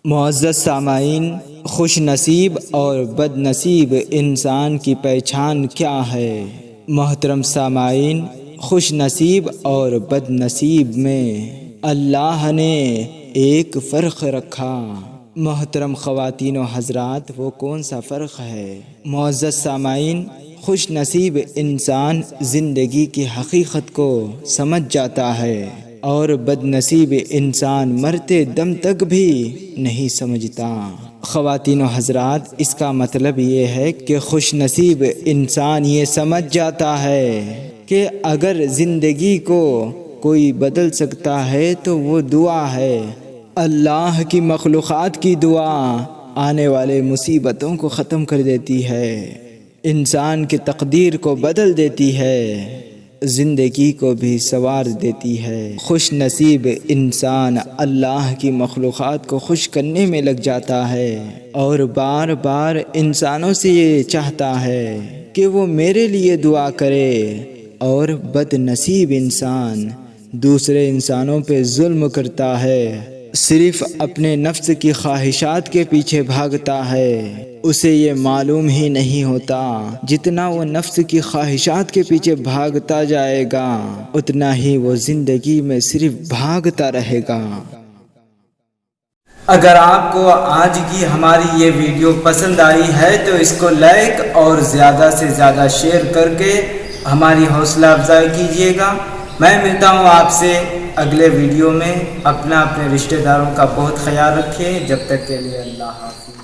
معزز سامعین، خوش نصیب اور بد نصیب انسان کی پہچان کیا ہے؟ محترم سامعین، خوش نصیب اور بد نصیب میں اللہ نے ایک فرق رکھا۔ محترم خواتین و حضرات، وہ کون سا فرق ہے؟ معزز سامعین، خوش نصیب انسان زندگی کی حقیقت کو سمجھ جاتا ہے اور بد نصیب انسان مرتے دم تک بھی نہیں سمجھتا۔ خواتین و حضرات، اس کا مطلب یہ ہے کہ خوش نصیب انسان یہ سمجھ جاتا ہے کہ اگر زندگی کو کوئی بدل سکتا ہے تو وہ دعا ہے۔ اللہ کی مخلوقات کی دعا آنے والے مصیبتوں کو ختم کر دیتی ہے، انسان کی تقدیر کو بدل دیتی ہے، زندگی کو بھی سنوار دیتی ہے۔ خوش نصیب انسان اللہ کی مخلوقات کو خوش کرنے میں لگ جاتا ہے اور بار بار انسانوں سے یہ چاہتا ہے کہ وہ میرے لیے دعا کرے، اور بد نصیب انسان دوسرے انسانوں پہ ظلم کرتا ہے، صرف اپنے نفس کی خواہشات کے پیچھے بھاگتا ہے۔ اسے یہ معلوم ہی نہیں ہوتا جتنا وہ نفس کی خواہشات کے پیچھے بھاگتا جائے گا اتنا ہی وہ زندگی میں صرف بھاگتا رہے گا۔ اگر آپ کو آج کی ہماری یہ ویڈیو پسند آئی ہے تو اس کو لائک اور زیادہ سے زیادہ شیئر کر کے ہماری حوصلہ افزائی کیجیے گا۔ میں ملتا ہوں آپ سے اگلے ویڈیو میں۔ اپنے رشتہ داروں کا بہت خیال رکھیے۔ جب تک کے لیے اللہ حافظ۔